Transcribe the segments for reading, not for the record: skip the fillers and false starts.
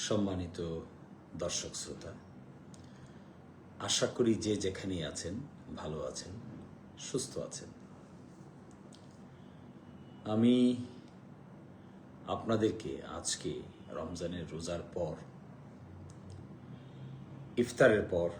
সম্মানিত দর্শক শ্রোতা, আশা করি যে যেখানেই আছেন ভালো আছেন, সুস্থ আছেন। আমি আপনাদেরকে আজকে রমজানের রোজার পর, ইফতারের পর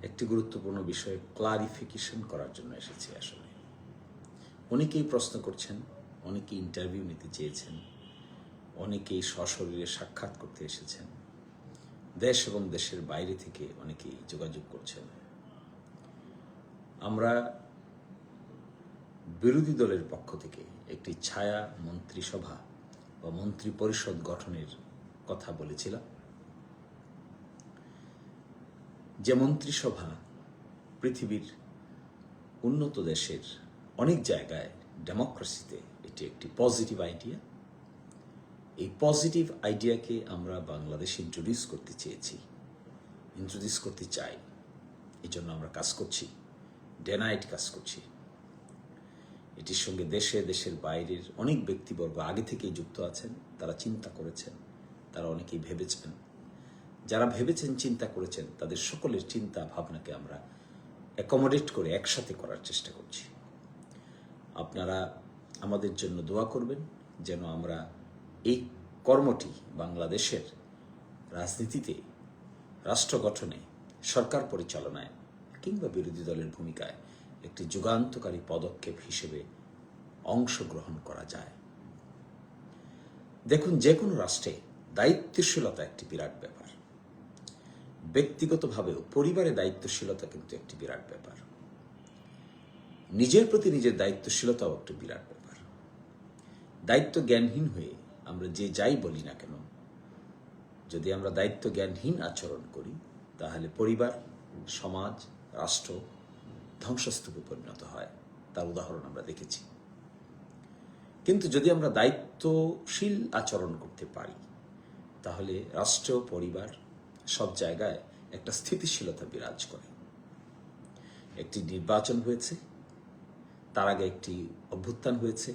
একটি গুরুত্বপূর্ণ বিষয়ে ক্লারিফিকেশন করার জন্য এসেছি। আসলে অনেকেই প্রশ্ন করছেন, অনেকেই ইন্টারভিউ নিতে চেয়েছেন, অনেকেই সশরীরে সাক্ষাৎ করতে এসেছেন, দেশ এবং দেশের বাইরে থেকে অনেকেই যোগাযোগ করছেন। আমরা বিরোধী দলের পক্ষ থেকে একটি ছায়া মন্ত্রিসভা বা মন্ত্রী পরিষদ গঠনের কথা বলেছিলাম, যে মন্ত্রিসভা পৃথিবীর উন্নত দেশের অনেক জায়গায় ডেমোক্রেসিতে এটি একটি পজিটিভ আইডিয়া। এই পজিটিভ আইডিয়াকে আমরা বাংলাদেশে ইন্ট্রোডিউস করতে চাই। এই জন্য আমরা কাজ করছি, ডে নাইট কাজ করছি। এটির সঙ্গে দেশের বাইরের অনেক ব্যক্তিবর্গ আগে থেকেই যুক্ত আছেন। তারা চিন্তা করেছেন, তারা অনেকেই ভেবেছেন। যারা ভেবেছেন, চিন্তা করেছেন, তাদের সকলের চিন্তা ভাবনাকে আমরা অ্যাকোমোডেট করে একসাথে করার চেষ্টা করছি। আপনারা আমাদের জন্য দোয়া করবেন যেন আমরা এই কর্মটি বাংলাদেশের রাজনীতিতে, রাষ্ট্র গঠনে, সরকার পরিচালনায় কিংবা বিরোধী দলের ভূমিকায় একটি যুগান্তকারী পদক্ষেপ হিসেবে অংশগ্রহণ করা যায়। দেখুন, যে কোনো রাষ্ট্রে দায়িত্বশীলতা একটি বিরাট ব্যাপার। ব্যক্তিগতভাবেও পরিবারে দায়িত্বশীলতা কিন্তু একটি বিরাট ব্যাপার। নিজের প্রতি নিজের দায়িত্বশীলতাও একটি বিরাট ব্যাপার। দায়িত্ব জ্ঞানহীন হয়ে আমরা যে যাই বলি না কেন, যদি আমরা দায়িত্ব জ্ঞানহীন আচরণ করি, তাহলে পরিবার, সমাজ, রাষ্ট্র ধ্বংসস্তূপে পরিণত হয়। তার উদাহরণ আমরা দেখেছি। কিন্তু যদি আমরা দায়িত্বশীল আচরণ করতে পারি, তাহলে রাষ্ট্র, পরিবার সব জায়গায় একটা স্থিতিশীলতা বিরাজ করে। একটি নির্বাচন হয়েছে, তার আগে একটি অভ্যুত্থান হয়েছে,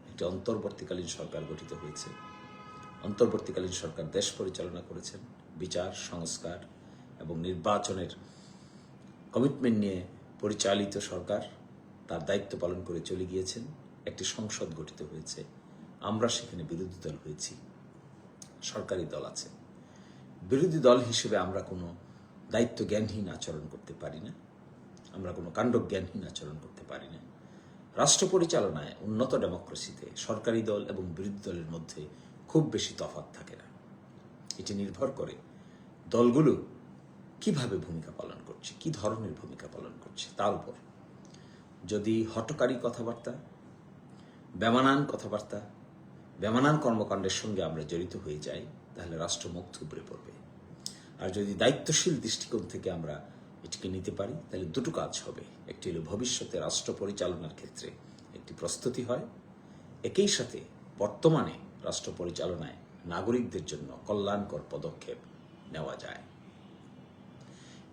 একটি অন্তর্বর্তীকালীন সরকার গঠিত হয়েছে। অন্তর্বর্তীকালীন সরকার দেশ পরিচালনা করেছেন, বিচার, সংস্কার এবং নির্বাচনের কমিটমেন্ট নিয়ে পরিচালিত সরকার তার দায়িত্ব পালন করে চলে গিয়েছেন। একটি সংসদ গঠিত হয়েছে, আমরা সেখানে বিরোধী দল হয়েছি, সরকারি দল আছে। বিরোধী দল হিসেবে আমরা কোনো দায়িত্ব জ্ঞানহীন আচরণ করতে পারি না, আমরা কোনো কাণ্ডজ্ঞানহীন আচরণ করতে পারি না। রাষ্ট্র পরিচালনায় উন্নত ডেমোক্রেসিতে সরকারি দল এবং বিরোধী দলের মধ্যে খুব বেশি তফাৎ থাকে না। এটি নির্ভর করে দলগুলো কিভাবে ভূমিকা পালন করছে, কি ধরনের ভূমিকা পালন করছে তার উপর। যদি হঠকারী কথাবার্তা, বেমানান কথাবার্তা, বেমানান কর্মকাণ্ডের সঙ্গে আমরা জড়িত হয়ে যাই, তাহলে রাষ্ট্র মুখ থুবড়ে পড়বে। আর যদি দায়িত্বশীল দৃষ্টিকোণ থেকে আমরা এটিকে নিতে পারি, তাহলে দুটো কাজ হবে। একটি হলো ভবিষ্যতে রাষ্ট্র পরিচালনার ক্ষেত্রে একটি প্রস্তুতি হয়, একই সাথে বর্তমানে রাষ্ট্র পরিচালনায় নাগরিকদের জন্য কল্যাণকর পদক্ষেপ নেওয়া যায়।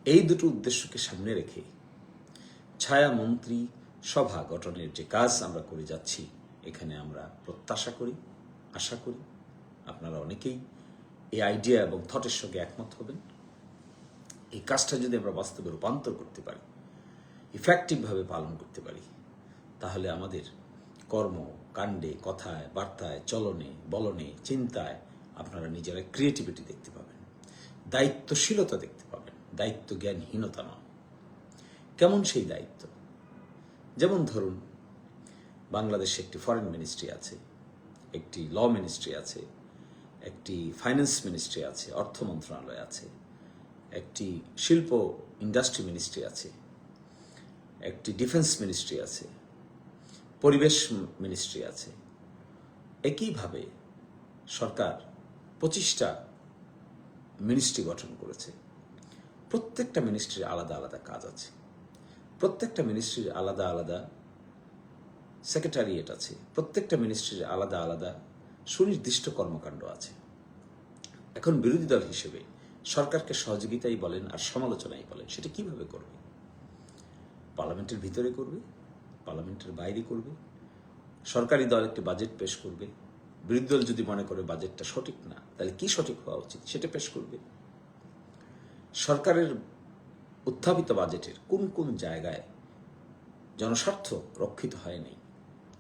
এই দুটো উদ্দেশ্যকে সামনে রেখে ছায়া মন্ত্রী সভা গঠনের যে কাজ আমরা করে যাচ্ছি, এখানে আমরা প্রত্যাশা করি, আশা করি আপনারা অনেকেই এই আইডিয়া এবং থটের সঙ্গে একমত হবেন। এই কাজটা যদি আমরা বাস্তবে রূপান্তর করতে পারি, ইফেক্টিভভাবে পালন করতে পারি, তাহলে আমাদের কর্ম কাণ্ডে, কথায়, বার্তায়, চলনে, বলনে, চিন্তায় আপনারা নিজেরা ক্রিয়েটিভিটি দেখতে পাবেন, দায়িত্বশীলতা দেখতে পাবেন, দায়িত্ব জ্ঞানহীনতা নয়। কেমন সেই দায়িত্ব? যেমন ধরুন, বাংলাদেশে একটি ফরেন মিনিস্ট্রি আছে, একটি ল মিনিস্ট্রি আছে, একটি ফাইন্যান্স মিনিস্ট্রি আছে, অর্থ মন্ত্রণালয় আছে, একটি শিল্প ইন্ডাস্ট্রি মিনিস্ট্রি আছে, একটি ডিফেন্স মিনিস্ট্রি আছে, পরিবেশ মিনিস্ট্রি আছে। একইভাবে সরকার 25টা মিনিস্ট্রি গঠন করেছে। প্রত্যেকটা মিনিস্ট্রির আলাদা আলাদা কাজ আছে, প্রত্যেকটা মিনিস্ট্রির আলাদা আলাদা সেক্রেটারিয়েট আছে, প্রত্যেকটা মিনিস্ট্রির আলাদা আলাদা সুনির্দিষ্ট কর্মকাণ্ড আছে। এখন বিরোধী দল হিসেবে সরকারকে সহযোগিতাই বলেন আর সমালোচনাই বলেন, সেটা কিভাবে করবে? পার্লামেন্টের ভিতরে করবে, পার্লামেন্টের বাইরে করবে। সরকারি দল একটি বাজেট পেশ করবে, বিরোধী দল যদি মনে করে বাজেটটা সঠিক না, তাহলে কি সঠিক হওয়া উচিত সেটা পেশ করবে। সরকারের উত্থাপিত বাজেটের কোন কোন জায়গায় জনস্বার্থ রক্ষিত হয় নাই,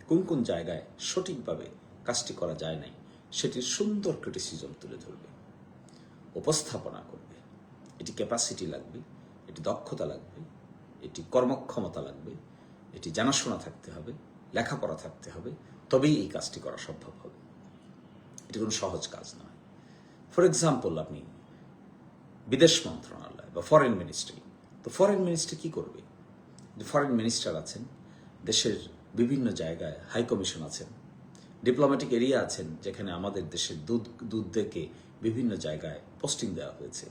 কোন কোন জায়গায় সঠিকভাবে কাজটি করা যায় নাই, সেটির সুন্দর ক্রিটিসিজম তুলে ধরবে, উপস্থাপনা করবে। এটি ক্যাপাসিটি লাগবে, এটি দক্ষতা লাগবে, এটি কর্মক্ষমতা লাগবে, এটি জানাশোনা থাকতে হবে, লেখাপড়া থাকতে হবে, তবেই এই কাজটি করা সম্ভব হবে। এটি কোনো সহজ কাজ নয়। ফর এক্সাম্পল, আপনি বিদেশ মন্ত্রণালয় বা ফরেন মিনিস্ট্রি, তো ফরেন মিনিস্ট্রি কি করবে? যে ফরেন মিনিস্টার আছেন, দেশের বিভিন্ন জায়গায় হাই কমিশন আছেন, ডিপ্লোম্যাটিক এরিয়া আছেন, যেখানে আমাদের দেশের দূতদেরকে বিভিন্ন জায়গায় পোস্টিং দেওয়া হয়েছে,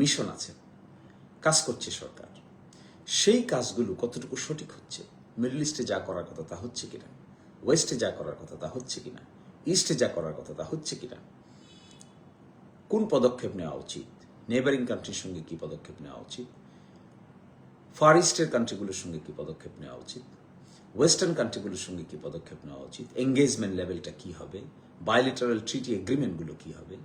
মিশন আছে, কাজ করছে সরকার। সেই কাজগুলো কতটুকু সঠিক হচ্ছে, মিডল ইস্টে যা করার কথা তা হচ্ছে কিনা, ওয়েস্টে যা করার কথা তা হচ্ছে কিনা, ইস্টে যা করার কথা তা হচ্ছে কিনা, কোন পদক্ষেপ নেওয়া উচিত, নেবারিং কান্ট্রির সঙ্গে কি পদক্ষেপ নেওয়া উচিত, ফার ইস্টের কান্ট্রিগুলোর সঙ্গে কি পদক্ষেপ নেওয়া উচিত, ওয়েস্টার্ন কান্ট্রিগুলোর সঙ্গে কি পদক্ষেপ নেওয়া উচিত, এঙ্গেজমেন্ট লেভেলটা কি হবে, বায়োলেটারাল ট্রিটি এগ্রিমেন্টগুলো কি হবে,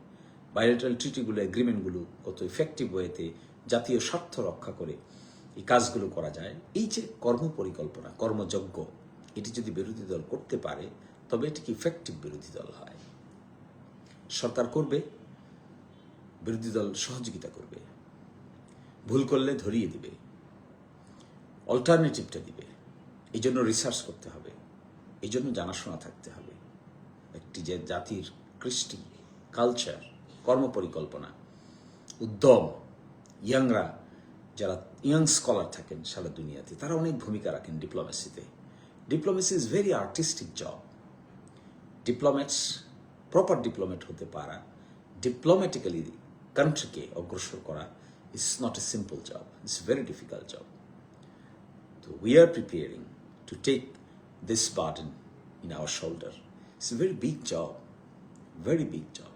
বায়োলেটারাল ট্রিটিগুলো এগ্রিমেন্টগুলো কত ইফেক্টিভ ওয়েতে জাতীয় স্বার্থ রক্ষা করে এই কাজগুলো করা যায়। এই যে কর্মপরিকল্পনা, কর্মযজ্ঞ, এটি যদি বিরোধী দল করতে পারে, তবে এটি কি ইফেক্টিভ বিরোধী দল হয়। সরকার করবে, বিরোধী দল সহযোগিতা করবে, ভুল করলে ধরিয়ে দিবে, অল্টারনেটিভটা দিবে। এই জন্য রিসার্চ করতে হবে, এই জন্য জানাশোনা থাকতে হবে। একটি যে জাতির কৃষ্টি, কালচার, কর্মপরিকল্পনা, উদ্যম, ইয়াংরা, যারা ইয়াং স্কলার থাকেন সারা দুনিয়াতে, তারা অনেক ভূমিকা রাখেন ডিপ্লোমেসিতে। Diplomacy is very artistic job. Diplomats, proper diplomat হতে পারা, ডিপ্লোম্যাটিক্যালি কান্ট্রিকে অগ্রসর করা is not a simple job, it's a very difficult job. So we are preparing to take this burden in our shoulder. It's a very big job, very big job.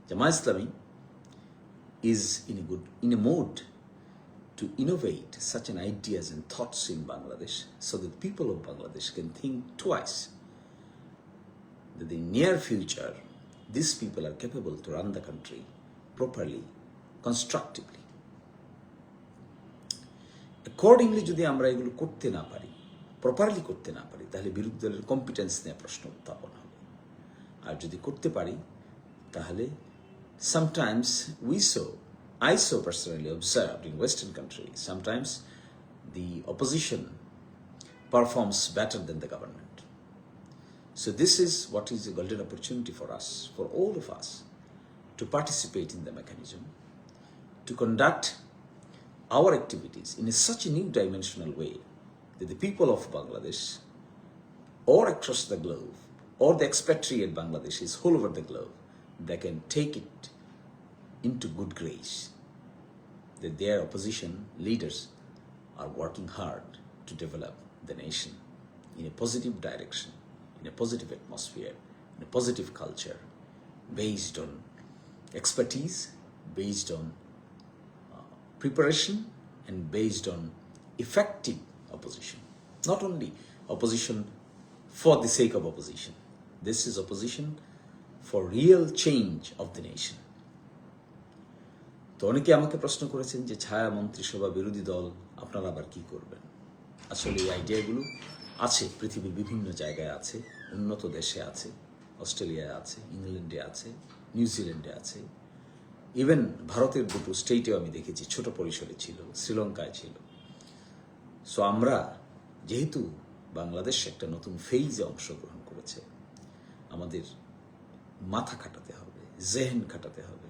Jamaat Islami is in a mode to innovate such an ideas and thoughts in Bangladesh, so that people of Bangladesh can think twice that in near future these people are capable to run the country properly, constructively. Accordingly যদি আমরা এগুলো করতে না পারি, properly করতে না পারি, তাহলে বিরোধী দলের কম্পিটেন্স নিয়ে প্রশ্ন উত্থাপন হবে। আর যদি করতে পারি, তাহলে sometimes I so personally observed in Western countries, sometimes the opposition performs better than the government. So this is what is a golden opportunity for us, for all of us, to participate in the mechanism, to conduct our activities in such a new dimensional way that the people of Bangladesh, or across the globe, or the expatriate Bangladeshis all over the globe, they can take it into good grace, that their opposition leaders are working hard to develop the nation in a positive direction, in a positive atmosphere, in a positive culture, based on expertise, based on preparation, and based on effective opposition. Not only opposition for the sake of opposition. This is opposition for real change of the nation. তো অনেকে আমাকে প্রশ্ন করেছেন যে ছায়া মন্ত্রিসভা, বিরোধী দল, আপনারা আবার কি করবেন? আসলে এই আইডিয়াগুলো আছে, পৃথিবীর বিভিন্ন জায়গায় আছে, উন্নত দেশে আছে, অস্ট্রেলিয়ায় আছে, ইংল্যান্ডে আছে, নিউজিল্যান্ডে আছে, ইভেন ভারতের দুটো স্টেটেও আমি দেখেছি, ছোট পরিসরে ছিল, শ্রীলঙ্কায় ছিল। সো আমরা যেহেতু বাংলাদেশ একটা নতুন ফেইজে অংশগ্রহণ করেছে, আমাদের মাথা খাটাতে হবে, জেহেন খাটাতে হবে।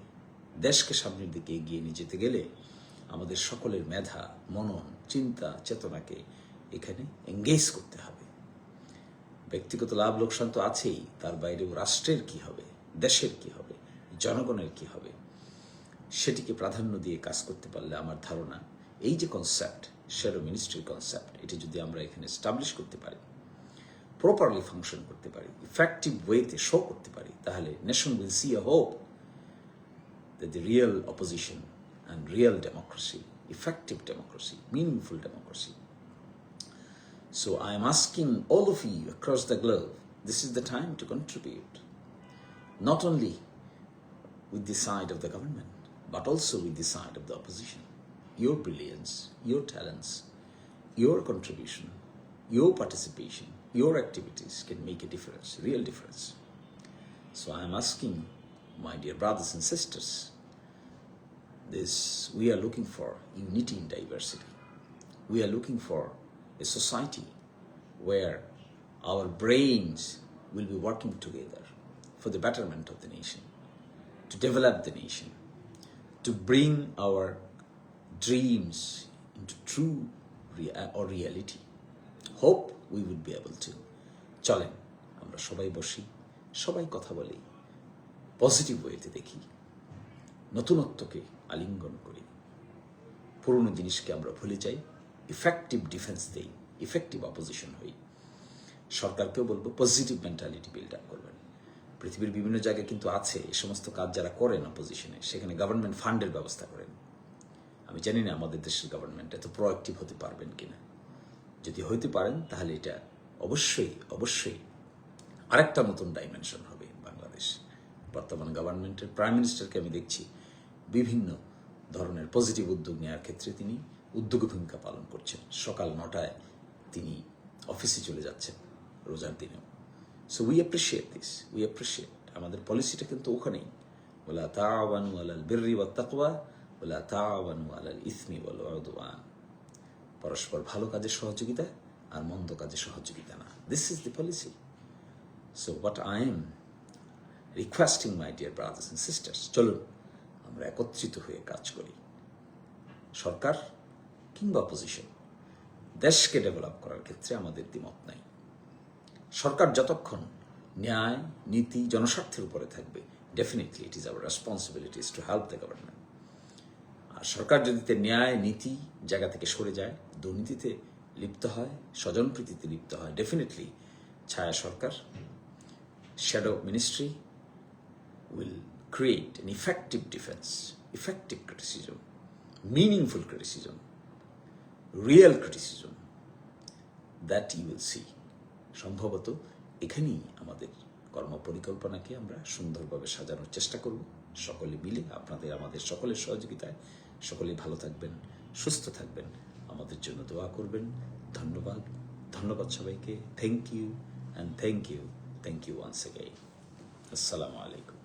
দেশকে সামনের দিকে এগিয়ে নিয়ে যেতে গেলে আমাদের সকলের মেধা, মনন, চিন্তা, চেতনাকে এখানে এঙ্গেজ করতে হবে। ব্যক্তিগত লাভ লোকসান তো আছেই, তার বাইরেও রাষ্ট্রের কি হবে, দেশের কি হবে, জনগণের কি হবে, সেটিকে প্রাধান্য দিয়ে কাজ করতে পারলে আমার ধারণা এই যে কনসেপ্ট, শ্যাডো মিনিস্ট্রির কনসেপ্ট, এটি যদি আমরা এখানে এস্টাবলিশ করতে পারি, প্রপারলি ফাংশন করতে পারি, ইফেক্টিভ ওয়েতে শো করতে পারি, তাহলে nation will see a hope that the real opposition and real democracy, effective democracy, meaningful democracy. So I am asking all of you across the globe, this is the time to contribute. not only with the side of the government, but also with the side of the opposition. Your brilliance, your talents, your contribution, your participation, your activities can make a difference, real difference. So I am asking my dear brothers and sisters, we are looking for unity in diversity. We are looking for a society where our brains will be working together for the betterment of the nation, to develop the nation, to bring our dreams into true reality. Hope we would be able to. চলেন আমরা সবাই বসি, সবাই কথা বলি, positive ওয়েতে দেখি, নতুনত্বকে আলিঙ্গন করি, পুরনো জিনিসকে আমরা ভুলে যাই, ইফেক্টিভ ডিফেন্স দেই, ইফেক্টিভ অপোজিশন হই। সরকারকেও বলবো পজিটিভ মেন্টালিটি বিল্ড আপ করবেন। পৃথিবীর বিভিন্ন জায়গায় কিন্তু আছে এই সমস্ত কাজ যারা করেন অপোজিশনে, সেখানে গভর্নমেন্ট ফান্ডের ব্যবস্থা করেন। আমি জানি না আমাদের দেশের গভর্নমেন্ট এত প্রোঅ্যাক্টিভ হতে পারবেন কিনা। যদি হইতে পারেন তাহলে এটা অবশ্যই অবশ্যই আরেকটা নতুন ডাইমেনশন হবে বাংলাদেশ। বর্তমান গভর্নমেন্টের প্রাইম মিনিস্টারকে আমি দেখছি বিভিন্ন ধরনের পজিটিভ উদ্যোগ নেওয়ার ক্ষেত্রে তিনি উদ্যোগী ভূমিকা পালন করছেন। সকাল 9টায় তিনি অফিসে চলে যাচ্ছেন রোজার দিনেও। So we appreciate this, we appreciate. আমাদের পলিসিটা কিন্তু ওখানেই, ওয়ালা তাআওয়ানু আলাল বিররি ওয়াত তাকওয়া ওয়ালা তাআওয়ানু আলাল ইসমি ওয়াল উদওয়ান। পরস্পর ভালো কাজে সহযোগিতা আর মন্দ কাজে সহযোগিতা না। This is the policy. So what I am requesting my dear brothers and sisters, চলুন আমরা একত্রিত হয়ে কাজ করি। সরকার কিংবা অপোজিশন, দেশকে ডেভেলপ করার ক্ষেত্রে আমাদের দ্বিমত নাই। সরকার যতক্ষণ ন্যায়, নীতি, জনস্বার্থের উপরে থাকবে, definitely it is our responsibilities to help the government. আর সরকার যদি ন্যায়, নীতি জায়গা থেকে সরে যায়, দুর্নীতিতে লিপ্ত হয়, স্বজনপ্রীতিতে লিপ্ত হয়, ডেফিনেটলি ছায়া সরকার, shadow ministry will create an effective defense, effective criticism, meaningful criticism, real criticism that you will see. সম্ভবত এখানেই আমাদের কর্মপরিকল্পনাকে আমরা সুন্দরভাবে সাজানোর চেষ্টা করব, সকলে মিলে, আপনাদের আমাদের সকলের সহযোগিতায়। সকলে ভালো থাকবেন, সুস্থ থাকবেন, আমাদের জন্য দোয়া করবেন। ধন্যবাদ, ধন্যবাদ সবাইকে। Thank you and thank you once again. আসসালামু আলাইকুম।